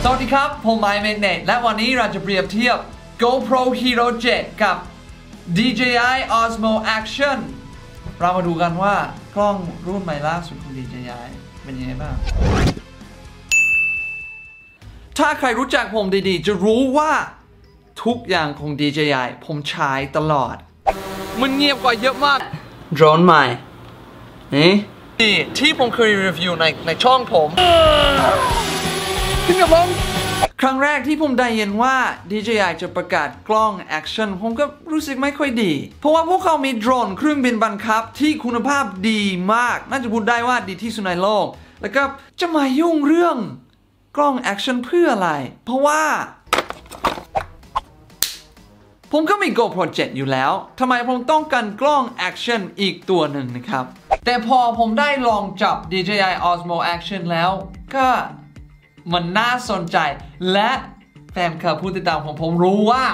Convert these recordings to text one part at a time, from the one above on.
สวัสดีครับผมไมค์เมกเนตและวันนี้เราจะเปรียบเทียบ GoPro Hero 7 กับ DJI Osmo Action เรามาดูกันว่ากล้องรุ่นใหม่ล่าสุดของ DJI เป็นยังไงบ้างถ้าใครรู้จักผมดีๆจะรู้ว่าทุกอย่างของ DJI ผมใช้ตลอดมันเงียบกว่าเยอะมากโดรนใหม่นี่ที่ผมเคยรีวิวในช่องผมขึ้นกับผมครั้งแรกที่ผมได้ยินว่า DJI จะประกาศกล้อง Action ผมก็รู้สึกไม่ค่อยดีเพราะว่าพวกเขามีโดรนเครื่องบินบังคับที่คุณภาพดีมากน่าจะพูดได้ว่าดีที่สุดในโลกแล้วก็จะมายุ่งเรื่องกล้อง Action เพื่ออะไรเพราะว่าผมก็มี GoPro 7 อยู่แล้วทำไมผมต้องการกล้อง Action อีกตัวหนึ่งนะครับแต่พอผมได้ลองจับ DJI Osmo Action แล้วก็มันน่าสนใจและแฟนคลับผู้ติดตามของผมรู้ว่า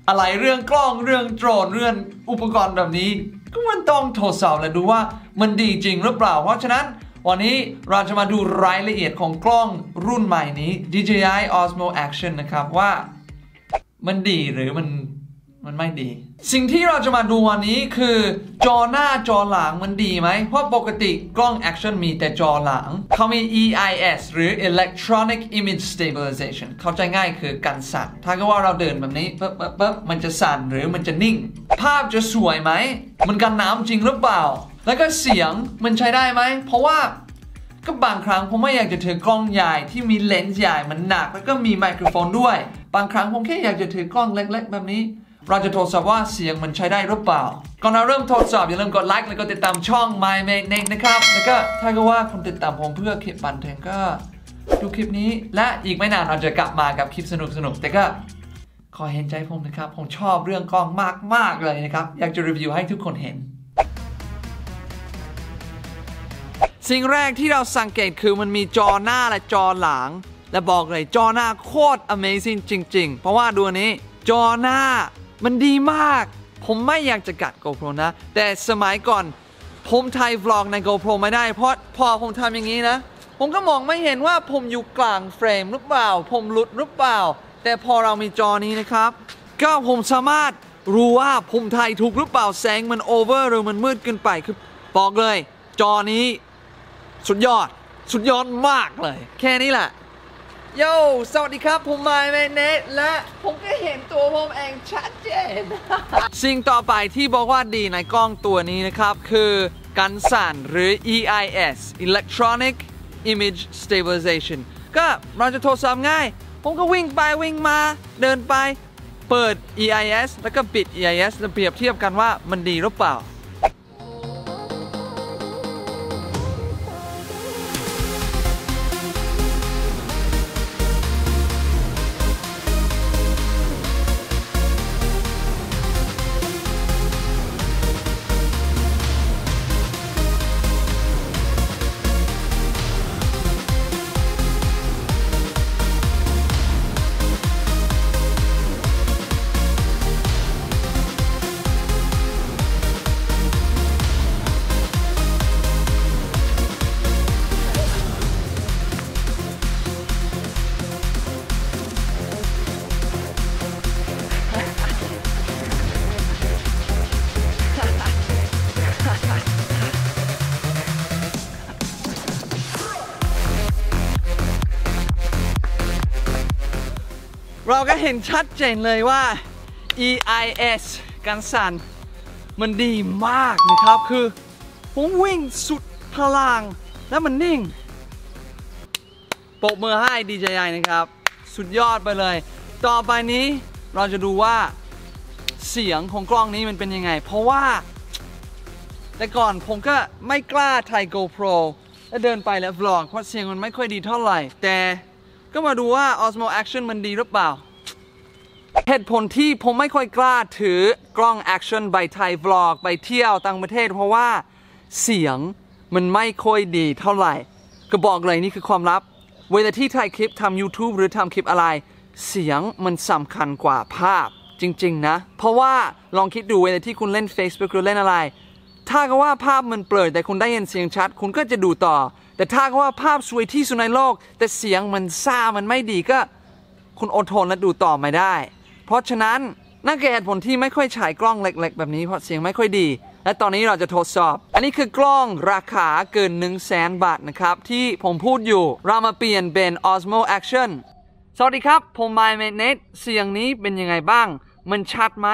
อะไรเรื่องกล้องเรื่องโดรนเรื่องอุปกรณ์แบบนี้ก็มันต้องทดสอบและดูว่ามันดีจริงหรือเปล่าเพราะฉะนั้นวันนี้เราจะมาดูรายละเอียดของกล้องรุ่นใหม่นี้ DJI Osmo Action นะครับว่ามันดีหรือมันไม่ดีสิ่งที่เราจะมาดูวันนี้คือจอหน้าจอหลังมันดีไหมเพราะปกติกล้อง Action มีแต่จอหลังเขามี EIS หรือ Electronic Image Stabilization เข้าใจง่ายคือกันสั่นถ้าก็ว่าเราเดินแบบนี้ปั๊บมันจะสั่นหรือมันจะนิ่งภาพจะสวยไหมมันกันน้ำจริงหรือเปล่าแล้วก็เสียงมันใช้ได้ไหมเพราะว่าก็บางครั้งผมไม่อยากจะถือกล้องใหญ่ที่มีเลนส์ใหญ่มันหนักแล้วก็มีไมโครโฟนด้วยบางครั้งผมแค่อยากจะถือกล้องเล็กๆแบบนี้เราจะทดสอบว่าเสียงมันใช้ได้หรือเปล่าก่อนเราเริ่มทดสอบอย่าลืมกดไลค์และกดติดตามช่อง My Make Next นะครับแล้วก็ถ้าก็ว่าคุณติดตามผมเพื่อคลิปบันเทิงก็ดูคลิปนี้และอีกไม่นานเราจะกลับมากับคลิปสนุกๆแต่ก็ขอเห็นใจผมนะครับผมชอบเรื่องกล้องมากๆเลยนะครับอยากจะรีวิวให้ทุกคนเห็นสิ่งแรกที่เราสังเกตคือมันมีจอหน้าและจอหลังและบอกเลยจอหน้าโคตร Amazing จริงๆเพราะว่าดูนี้จอหน้ามันดีมากผมไม่อยากจะกัด GoPro นะแต่สมัยก่อนผมถ่าย vlog ใน GoPro ไม่ได้เพราะพอผมทำอย่างนี้นะผมก็มองไม่เห็นว่าผมอยู่กลางเฟรมหรือเปล่าผมหลุดหรือเปล่าแต่พอเรามีจอนี้นะครับก็ผมสามารถรู้ว่าผมถ่ายถูกหรือเปล่าแสงมันโอเวอร์หรือมันมืดเกินไปคือบอกเลยจอนี้สุดยอดมากเลยแค่นี้แหละโย่สวัสดีครับผมไมค์เมกเนตและผมก็เห็นตัวผมเองชัดเจน สิ่งต่อไปที่บอกว่าดีในกล้องตัวนี้นะครับคือกันสั่นหรือ EIS Electronic Image Stabilization ก็เราจะทดสอบง่ายผมก็วิ่งไปวิ่งมาเดินไปเปิด EIS แล้วก็ปิด EIS แล้วเปรียบเทียบกันว่ามันดีหรือเปล่าเราก็เห็นชัดเจนเลยว่า EIS กันสั่นมันดีมากนะครับคือผมวิ่งสุดพลังแล้วมันนิ่งปรบมือให้ DJI นะครับสุดยอดไปเลยต่อไปนี้เราจะดูว่าเสียงของกล้องนี้มันเป็นยังไงเพราะว่าแต่ก่อนผมก็ไม่กล้าถ่าย GoPro แล้วเดินไปแล้ว vlog เพราะเสียงมันไม่ค่อยดีเท่าไหร่แต่ก็มาดูว่า Osmo Action มันดีหรือเปล่าเหตุผลที่ผมไม่ค่อยกล้าถือกล้อง Action ไปถ่าย vlog ไปเที่ยวต่างประเทศเพราะว่าเสียงมันไม่ค่อยดีเท่าไหร่ก็บอกเลยนี่คือความลับเวลาที่ถ่ายคลิปทำ YouTube หรือทำคลิปอะไรเสียงมันสำคัญกว่าภาพจริงๆนะเพราะว่าลองคิดดูเวลาที่คุณเล่น Facebook หรือเล่นอะไรถ้าก็ว่าภาพมันเปลือยแต่คุณได้ยินเสียงชัดคุณก็จะดูต่อ แต่ถ้าว่าภาพสวยที่สุดในโลกแต่เสียงมันซ่ามันไม่ดีก็คุณอดทนและดูต่อไม่ได้เพราะฉะนั้นนั่นคือเหตุผลที่ไม่ค่อยใช้กล้องเล็กๆแบบนี้เพราะเสียงไม่ค่อยดีและตอนนี้เราจะทดสอบอันนี้คือกล้องราคาเกิน 100,000 บาทนะครับที่ผมพูดอยู่เรามาเปลี่ยนเป็น Osmo Action สวัสดีครับผม MyMagnet เสียงนี้เป็นยังไงบ้างมันชัดไหม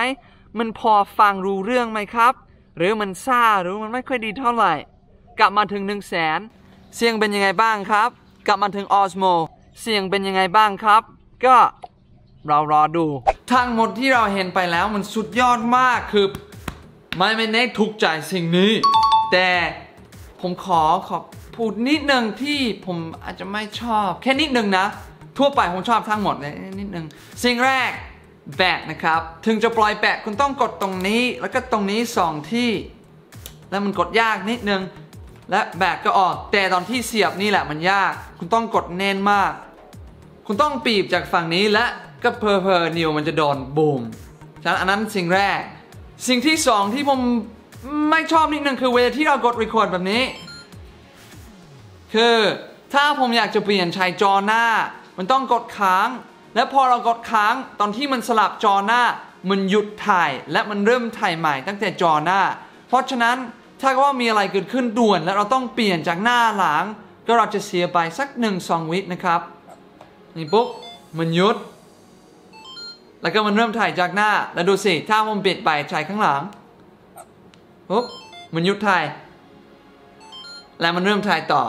มันพอฟังรู้เรื่องไหมครับหรือมันซ่าหรือมันไม่ค่อยดีเท่าไหร่กลับมาถึง 100,000 เสียงเป็นยังไงบ้างครับกลับมาถึง Osmo เสียงเป็นยังไงบ้างครับก็เรารอดูทั้งหมดที่เราเห็นไปแล้วมันสุดยอดมากคือ MyMagnet ถูกใจสิ่งนี้แต่ผมขอพูดนิดนึงที่ผมอาจจะไม่ชอบแค่นิดนึงนะทั่วไปผมชอบทั้งหมดเลยนิดนึงสิ่งแรกแบตนะครับถึงจะปล่อยแบตคุณต้องกดตรงนี้แล้วก็ตรงนี้2ที่แล้วมันกดยากนิดนึงและแบตก็ออกแต่ตอนที่เสียบนี่แหละมันยากคุณต้องกดแน่นมากคุณต้องปีบจากฝั่งนี้และก็เพอนิ้วมันจะโดนบูมฉะนั้นอันนั้นสิ่งแรกสิ่งที่2ที่ผมไม่ชอบนิดนึงคือเวลาที่เรากด record แบบนี้คือถ้าผมอยากจะเปลี่ยนใช้จอหน้ามันต้องกดค้างและพอเรากดค้างตอนที่มันสลับจอหน้ามันหยุดถ่ายและมันเริ่มถ่ายใหม่ตั้งแต่จอหน้าเพราะฉะนั้นถ้าว่ามีอะไรเกิดขึ้นด่วนและเราต้องเปลี่ยนจากหน้าหลังก็เราจะเสียไปสัก 1-2 วินะครับนี่ปุ๊บมันหยุดแล้วก็มันเริ่มถ่ายจากหน้าแล้วดูสิถ้าผมปิดไปถ่ายข้างหลังปุ๊บมันหยุดถ่ายและมันเริ่มถ่ายต่อ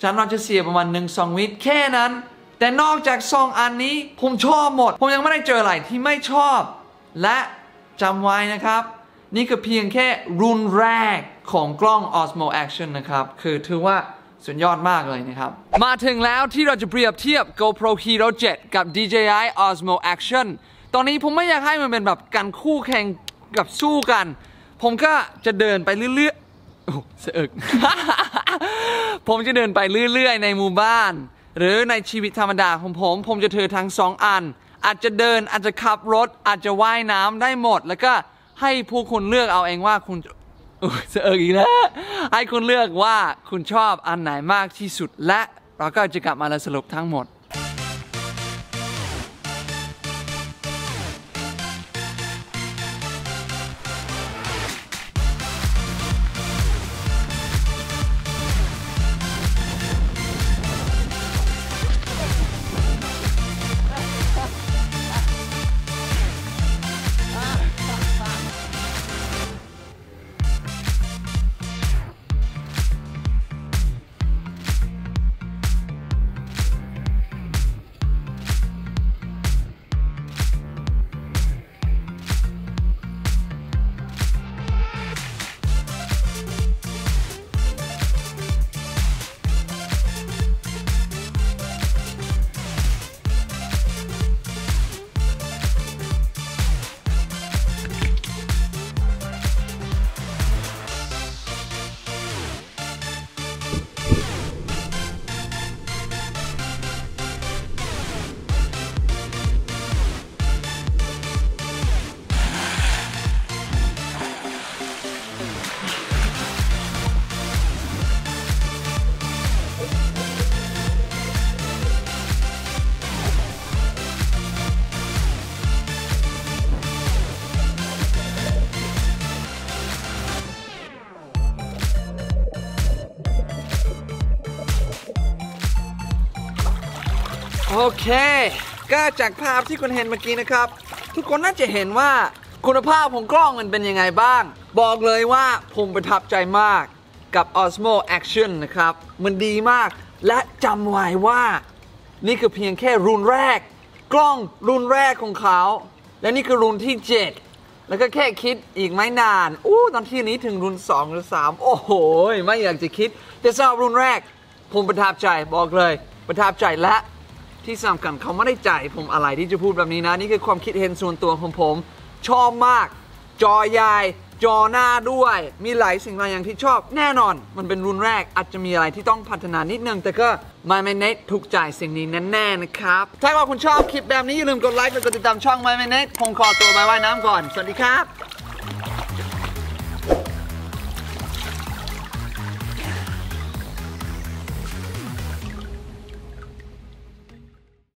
ฉะนั้นเราจะเสียประมาณ 1-2 วิแค่นั้นแต่นอกจาก2อันนี้ผมชอบหมดผมยังไม่ได้เจออะไรที่ไม่ชอบและจำไว้นะครับนี่คือเพียงแค่รุ่นแรกของกล้อง Osmo Action นะครับคือถือว่าสุดยอดมากเลยนะครับมาถึงแล้วที่เราจะเปรียบเทียบ GoPro Hero 7 กับ DJI Osmo Action ตอนนี้ผมไม่อยากให้มันเป็นแบบการคู่แข่งกับสู้กันผมก็จะเดินไปเรื่อยๆโอ้เสอึก ผมจะเดินไปเรื่อยๆในหมู่บ้านหรือในชีวิตธรรมดาของผมจะถือทั้ง2อันอาจจะเดินอาจจะขับรถอาจจะว่ายน้ำได้หมดแล้วก็ให้ผู้คุณเลือกเอาเองว่าคุณเสอีกแล้วให้คุณเลือกว่าคุณชอบอันไหนมากที่สุดและเราก็จะกลับมาสรุปทั้งหมดโอเคก็จากภาพที่คุณเห็นเมื่อกี้นะครับทุกคนน่าจะเห็นว่าคุณภาพของกล้องมันเป็นยังไงบ้างบอกเลยว่าผมประทับใจมากกับ Osmo Action นะครับมันดีมากและจำไว้ว่านี่คือเพียงแค่รุ่นแรกกล้องรุ่นแรกของเขาและนี่คือรุ่นที่7แล้วก็แค่คิดอีกไม่นานตอนที่นี้ถึงรุ่น2หรือ3โอ้โหไม่อยากจะคิดแต่สำหรับรุ่นแรกผมประทับใจบอกเลยประทับใจและที่สำคัญเขาไม่ได้จ่ายผมอะไรที่จะพูดแบบนี้นะนี่คือความคิดเห็นส่วนตัวของผมชอบมากจอใหญ่จอหน้าด้วยมีหลายสิ่งหลายอย่างที่ชอบแน่นอนมันเป็นรุ่นแรกอาจจะมีอะไรที่ต้องพัฒนานิดนึงแต่ก็ MyMagnet ถูกใจสิ่งนี้แน่ๆนะครับถ้าว่าคุณชอบคลิปแบบนี้อย่าลืมกดไลค์และกดติดตามช่อง MyMagnet ผมขอตัวไปว่ายน้ำก่อนสวัสดีครับ